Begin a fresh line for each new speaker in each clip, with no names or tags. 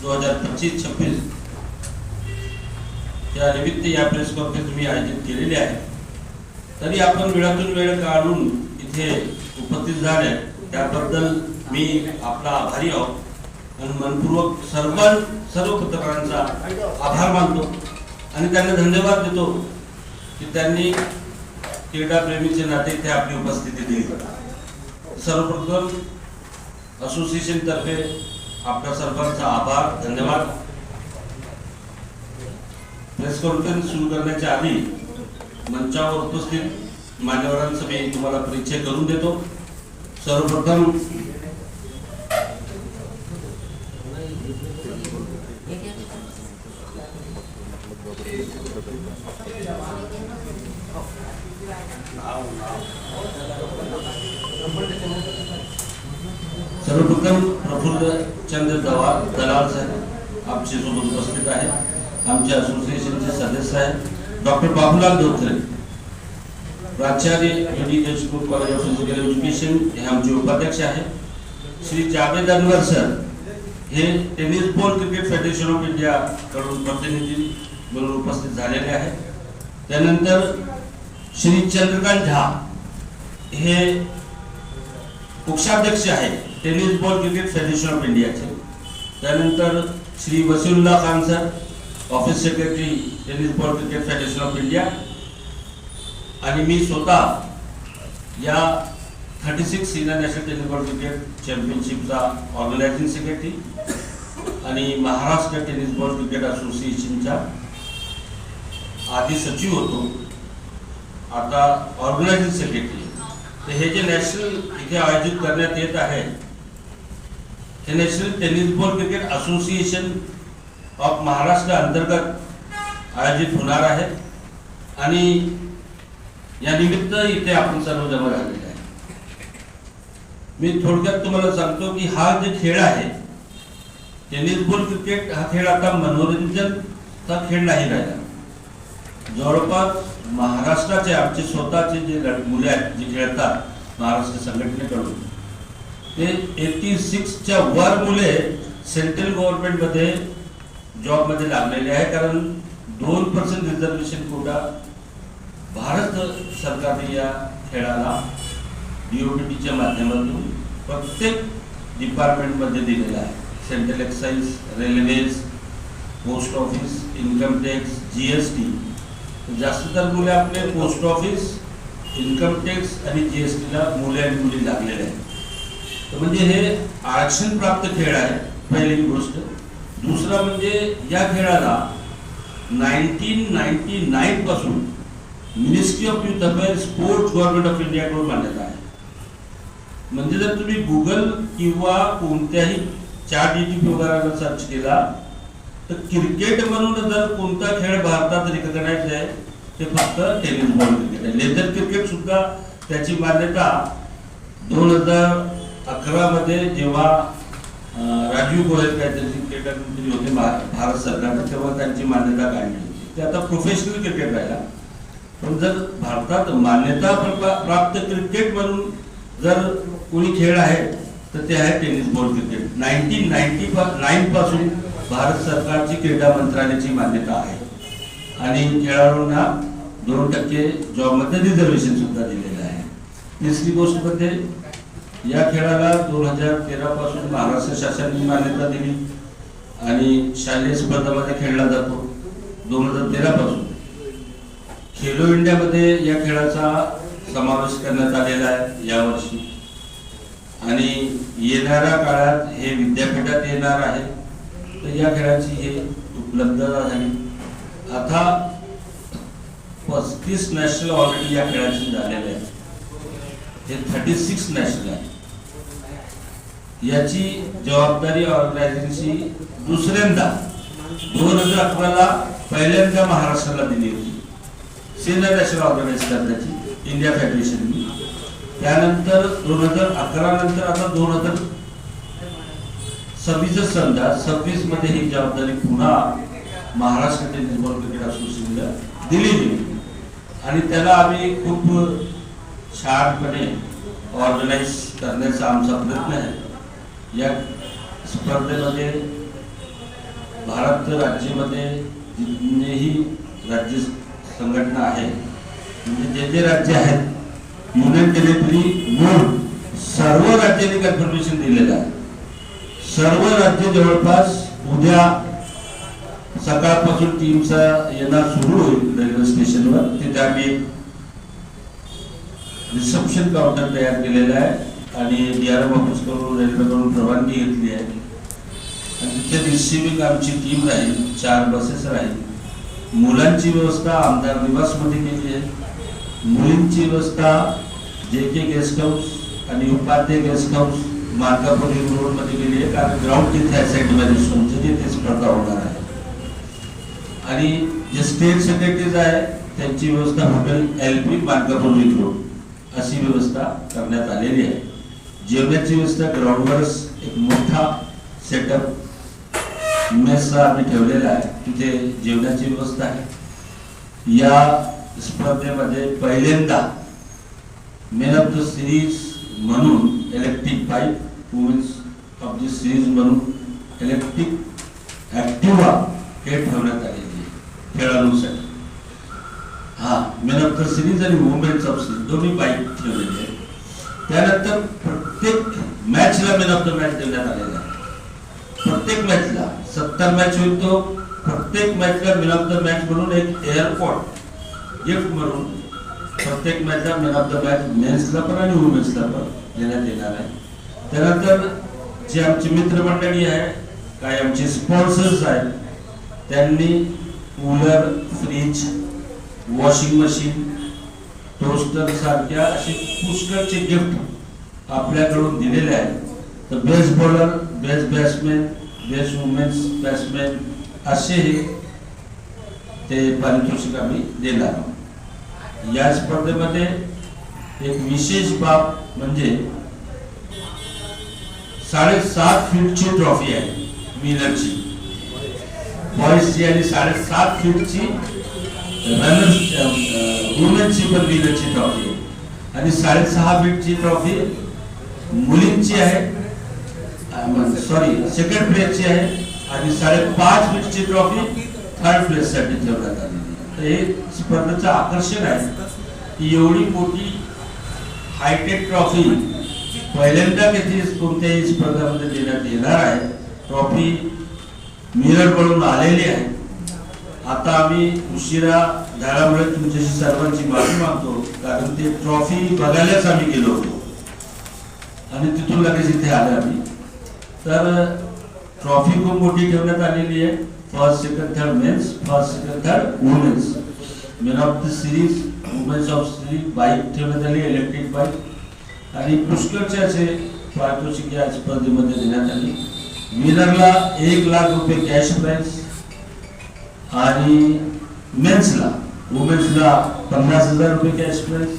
2025-26 त्या निमित्त या प्रेस कॉन्फरन्स मी आयोजित केलेली आहे. तरी आपण वेळातून वेळ काढून इथे उपस्थित झाले त्याबद्दल मी आपला आभारी आहोत आणि मनपूर्वक सर्व पत्रकारांचा आभार मानतो आणि त्यांना धन्यवाद देतो की त्यांनी क्रीडा प्रेमीचे नाते इथे आपली उपस्थिती दिली. सर्वप्रथम असोसिएशन तर्फे आपल्या सर्वांचा आभार धन्यवाद. प्रेस कॉन्फरन्स सुरू करण्याच्या आधी मंचावर उपस्थित मान्यवरांचा मी तुम्हाला परिचय करून देतो. सर्वप्रथम प्रफुल्ल चंद्र दलाल साहेब आमच्या सोबत उपस्थित आहे. आमच्या असोसिएशनचे सदस्य आहेत डॉक्टर बाबूलाल धोत्रे, प्राचार्य D Deshmukh college of physical education हे आमचे उपाध्यक्ष आहेत. श्री जावेद अनवर सर हे tennis ball cricket federation of India कडून प्रतिनिधी म्हणून उपस्थित झालेले आहेत. त्यानंतर श्री चंद्रकांत झा हे कोषाध्यक्ष आहेत tennis ball cricket federation of इंडियाचे. त्यानंतर Shri Wasiullah Khan sir office secretary tennis ball cricket federation of India आणि मी स्वतः या 36 senior national tennis ball cricket चॅम्पियनशिपचा ऑर्गनायझिंग सेक्रेटरी आणि महाराष्ट्र टेनिस बॉल क्रिकेट असोसिएशनचा आधी सचिव होतो, आता ऑर्गनायझिंग सेक्रेटरी. तर हे जे नॅशनल इथे आयोजित करण्यात येत आहे हे national tennis ball cricket association of Maharashtra अंतर्गत आयोजित होणार आहे आणि या निमित्त इथे आपण सर्व जमा झालेले आहे. मी थोडक्यात तुम्हाला सांगतो की हा जे खेळ आहे टेनिस बॉल क्रिकेट हा खेळ आता मनोरंजनचा खेळ नाही राहिला. जवळपास महाराष्ट्राचे आमचे स्वतःचे जे मुले आहेत जे खेळतात महाराष्ट्र संघटनेकडून ते 86च्या वर मुले सेंट्रल गव्हर्नमेंट मध्ये जॉब मध्ये लागलेले आहे. कारण 2% रिझर्वेशन कोटा भारत सरकारने या खेळाला DOTच्या माध्यमातून प्रत्येक डिपार्टमेंट मध्ये दिलेला आहे. Central excise, railways, post office, income tax, GST. जास्त तर मुले आपले पोस्ट ऑफिस, इन्कम टॅक्स आणि GST ला मुले आणि मुली लागलेले आहेत. म्हणजे हे आरक्षण प्राप्त खेळ आहे पहिली गोष्ट. दुसरा म्हणजे या खेळाला 1999 पासून ministry of youth affairs sports government of India कडून मान्यता आहे. म्हणजे जर तुम्ही गुगल किंवा कोणत्याही ChatGPT वगैरे सर्च केला तर क्रिकेट म्हणून जर कोणता खेळ भारतात रिकॉग्नाइज आहे ते फक्त टेनिस बॉल क्रिकेट आहे. लेदर क्रिकेट सुद्धा त्याची मान्यता 2011 मध्ये जेव्हा राजीव गोयल काहीतरी क्रिकेटर मंत्री होते भारत सरकारने तेव्हा त्यांची मान्यता काढली होती. ते आता प्रोफेशनल क्रिकेट राहिला. पण जर भारतात मान्यता प्राप्त क्रिकेट म्हणून जर कोणी खेळ आहे तर ते आहे टेनिस बॉल क्रिकेट. 1999 पासून भारत सरकारची क्रीडा मंत्रालयाची मान्यता आहे आणि खेळाडूंना 2% जॉब मध्ये रिझर्वेशन सुद्धा दिलेलं आहे. तिसरी गोष्ट म्हणजे या खेळाला 2013 पासून महाराष्ट्र शासनाने मान्यता दिली आणि शालेय स्पर्धामध्ये खेळला जातो 2013 पासून. खेलो इंडिया मध्ये या खेळाचा समावेश करण्यात आलेला आहे यावर्षी आणि येणाऱ्या काळात हे विद्यापीठात येणार आहे. तर या खेळाची हे उपलब्धता झाली. आता 35 नॅशनल ऑलरेडी या खेळाची झालेले आहे. हे 36 नॅशनल आहे. याची जबाबदारी ऑर्गनायझेशनची दुसऱ्यांदा 2011 ला पहिल्यांदा महाराष्ट्राला दिली होती सिनियर नॅशनल ऑर्गनाइज करण्याची इंडिया फेडरेशननी. त्यानंतर 2011 नंतर आता 2026 मध्ये ही जबाबदारी पुन्हा महाराष्ट्र टेनिस बॉल क्रिकेट असोसिएशनला दिली गेली आणि त्याला आम्ही खूप छानपणे ऑर्गनाइज करण्याचा आमचा प्रयत्न आहे. या स्पर्धेमध्ये भारत राज्यामध्ये जितनेही राज्य संघटना आहे, म्हणजे जे जे राज्य आहेत युनियन टेरिटरी म्हणून सर्व राज्यांनी कन्फर्मेशन दिलेलं आहे. सर्व राज्य जवळपास उद्या सकाळपासून टीमचा येणार सुरू होईल रेल्वे स्टेशनवर. तिथे आम्ही रिसेप्शन काउंटर तयार केलेला आहे आणि DRM ऑफिस कडून रेल्वेकडून परवानगी घेतली आहे आणि तिथे रिसिव्हिंग आमची टीम राहील, 4 बसेस राहील. मुलांची व्यवस्था आमदार निवासमध्ये केली आहे. मुलींची व्यवस्था JK गेस्ट हाऊस आणि उपाध्याय गेस्ट हाऊस मार्कापूर रोड मध्ये केली आहे, कारण ग्राउंड तिथे आहे साईडमध्ये सोनचं तिथे स्पर्धा होणार आहे. आणि जे स्टेट सेक्रेटरीज आहे त्यांची व्यवस्था हॉटेल LP मार्कापूर रोड अशी व्यवस्था करण्यात आलेली आहे. जेवणाची व्यवस्था ग्राउंडवरच एक मोठा सेटअप मेसचा आम्ही ठेवलेला आहे, तिथे जेवणाची व्यवस्था आहे. या स्पर्धेमध्ये पहिल्यांदा मेन ऑफ द सिरीज म्हणून electric bike, women's of the series म्हणून इलेक्ट्रिक ऍक्टिवा हे ठेवण्यात आलेली आहे खेळाडूंसाठी. मेन ऑफ द सिरीज आणि वुमेन्स ऑफ सिरीज दोन्ही बाईक ठेवलेली आहे. त्यानंतर प्रत्येक मॅचला मेन ऑफ द मॅच देण्यात आलेला आहे. प्रत्येक मॅचला 70 मॅच होईल, तो प्रत्येक मॅचला मेन ऑफ द मॅच म्हणून एक एअरपोर्ट गिफ्ट म्हणून प्रत्येक मॅचला मेन ऑफ द मॅच मेन्सला पण आणि वुमेन्सला पण देण्यात येणार आहे. त्यानंतर जे आमची मित्रमंडळी आहे, काय आमचे स्पॉन्सर्स आहेत, त्यांनी cooler, fridge, washing machine, toaster सारख्या असे पुष्कळचे गिफ्ट आपल्याकडून दिलेले आहेत. तर best bowler, best batsman, best women's batsman असे ते पारितोषिक आम्ही देणार आहोत. या स्पर्धेमध्ये एक विशेष बाब म्हणजे 7.5 फीटची ट्रॉफी आहे विनरची, बॉईजची, आणि 7.5 फीटची रनर्स वुमेन्सची पण विनरची ट्रॉफी आहे. आणि 6.5 फीटची ट्रॉफी मुलींची आहे, सेकंड प्लेसची आहे. आणि 5.5 फीटची ट्रॉफी थर्ड प्लेस साठी ठेवण्यात आलेली आहे. तर हे स्पर्धेचं आकर्षण आहे की एवढी मोठी हायटेक ट्रॉफी पहिल्यांदा कधी कोणत्याही स्पर्धामध्ये देण्यात येणार आहे. ट्रॉफी मिरर कडून आलेली आहे. आता आम्ही उशिरा झाल्यामुळे तुमच्याशी सर्वांची माफी मागतो, कारण ते ट्रॉफी बघायलाच आम्ही गेलो होतो आणि तिथून लगेच इथे आलो आम्ही. तर ट्रॉफी खूप मोठी ठेवण्यात आलेली आहे. First, second, third men's, first, second, third women's, men of the series, women's of series bike ठेवण्यात आली, इलेक्ट्रिक बाईक, आणि पुष्कळचे असे पारितोषिक या स्पर्धेमध्ये देण्यात आली. विनरला 1 लाख रुपये कॅश प्राइज आणि मेन्सला, वुमेन्सला 50,000 रुपये कॅश प्राइज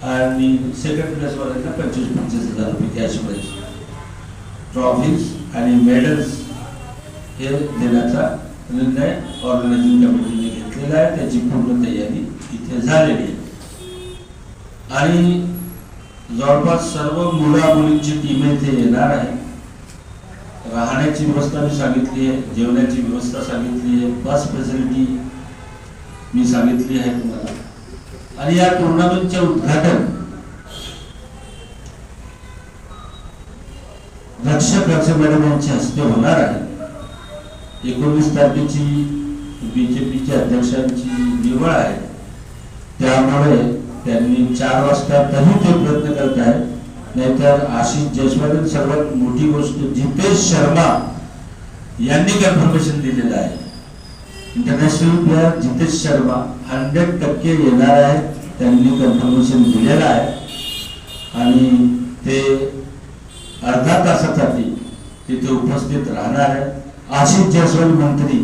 आणि सेकंड प्लेस वाल्यांना 25,000 रुपये कॅश प्राइज, ट्रॉफीज आणि मेडल्स हे देण्याचा निर्णय ऑर्गनायझिंग कमिटीने घेतलेला आहे. त्याची पूर्ण तयारी इथे झालेली आहे आणि जवळपास सर्व मुला मुलींची टीम इथे येणार आहे. राहण्याची व्यवस्था मी सांगितली आहे, जेवणाची व्यवस्था सांगितली आहे, बस फॅसिलिटी मी सांगितली आहे तुम्हाला. आणि या टुर्नामेंटचे उद्घाटन रक्षक मॅडम यांच्या हस्ते होणार आहे. 19 तारखेची BJPच्या अध्यक्षांची निवड आहे, त्यामुळे त्यांनी 4 वाजता तरी ते प्रयत्न करत आहेत. नाहीतर आशिष जयस्वाल, सर्वात मोठी गोष्ट जितेश शर्मा यांनी कन्फर्मेशन दिलेलं आहे. इंटरनॅशनल प्लेयर जितेश शर्मा 100% येणार आहे, त्यांनी कन्फर्मेशन दिलेलं आहे आणि ते अर्धा तासासाठी तिथे उपस्थित राहणार आहे. आशिष जयस्वाल मंत्री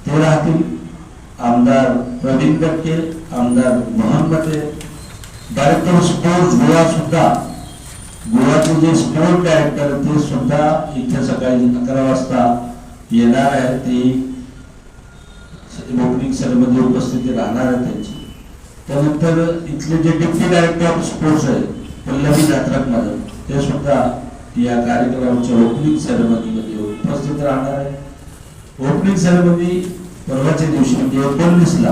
ते राहतील, आमदार प्रवीण दटके, आमदार मोहम्मद, डायरेक्टर स्पोर्ट्स गोवा सुद्धा, गोवाचे जे स्पोर्ट डायरेक्टर ते सुद्धा इथे सकाळी 11 वाजता येणार आहे. ते ओपनिंग सेरेमनी उपस्थिती राहणार आहे त्यांची. त्यानंतर इथले जे डेप्युटी डायरेक्टर ऑफ स्पोर्ट्स आहे पल्लवी जात्रक मॅडम, ते सुद्धा या कार्यक्रमाच्या ओपनिंग सेरेमनीमध्ये उपस्थित राहणार आहे. ओपनिंग सेरेमनी परवाच्या दिवशी म्हणजे 19ला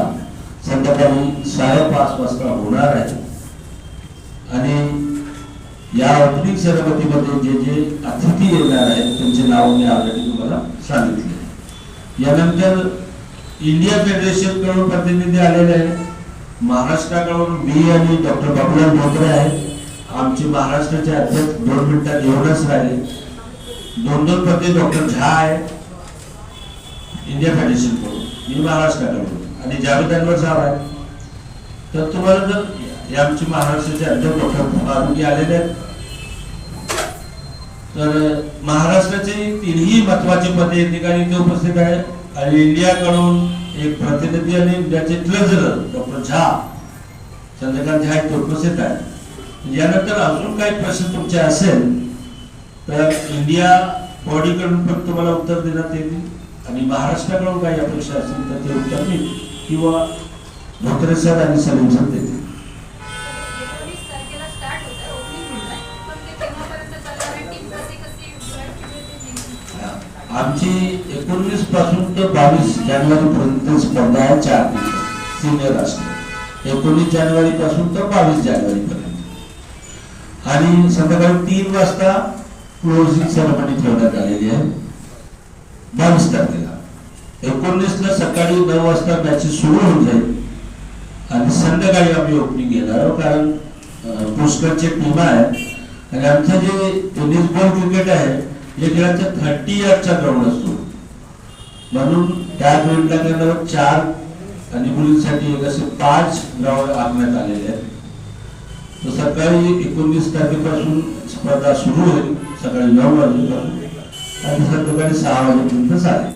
संध्याकाळी 5:30 वाजता होणार आहे. आणि या ओपनिंग सेरेमनीमध्ये जे जे अतिथी येणार आहेत त्यांचे नाव मी ऑलरेडी तुम्हाला सांगितले. यानंतर इंडिया फेडरेशन कडून प्रतिनिधी आलेले आहेत. महाराष्ट्राकडून मी आणि डॉक्टर बाबूलाल बोत्रे आहेत. आमचे महाराष्ट्राचे अध्यक्ष 2 मिनिटात येऊनच राहिले. 2 पदे डॉक्टर झा आहे इंडिया फेडरेशन कडून, मी महाराष्ट्राकडून आणि जावेद अनवर साहेब आहे. तर तुम्हाला जर हे आमचे महाराष्ट्राचे अध्यक्ष डॉक्टर फारुकी आलेले आहेत. तर महाराष्ट्राचे 3ही महत्वाचे पदे या ठिकाणी ते उपस्थित आहे. आणि इंडियाकडून एक प्रतिनिधी आणि इंडियाचे ट्रेझरर डॉक्टर झा, चंद्रकांत झा ते उपस्थित आहे. यानंतर अजून काही प्रश्न तुमचे असेल तर इंडिया बॉडीकडून पण तुम्हाला उत्तर देण्यात येईल आणि महाराष्ट्राकडून काही अपेक्षा असेल तर ते उत्तर मी किंवा धोत्रे सर आणि सलीम सर देतील. आमची 19 पासून ते 22 जानेवारी पर्यंत स्पर्धा आहे. 4 दिवस सिनियर राष्ट्रीय 19 जानेवारी पासून तर 22 जानेवारी पर्यंत. आणि संध्याकाळी 3 वाजता क्लोजिंग सेरेमनी ठेवण्यात आलेली आहे 22 तारखेला. 19ला सकाळी 9 वाजता मॅच सुरू होऊन जाईल आणि संध्याकाळी आम्ही ओपनिंग घेणार आहोत. कारण पुष्कळचे टीम आहे आणि आमचं जे टेनिस बॉल क्रिकेट आहे या खेळाचा 30 यार्डचा ग्राउंड असतो. म्हणून त्या ग्राउंडला 4 आणि मुलींसाठी एक असे 5 ग्राउंड आखण्यात आलेले आहेत. तर सकाळी 19 तारखेपासून स्पर्धा सुरू होईल सकाळी 9 वाजेपासून आणि संध्याकाळी 6 वाजेपर्यंत चालेल.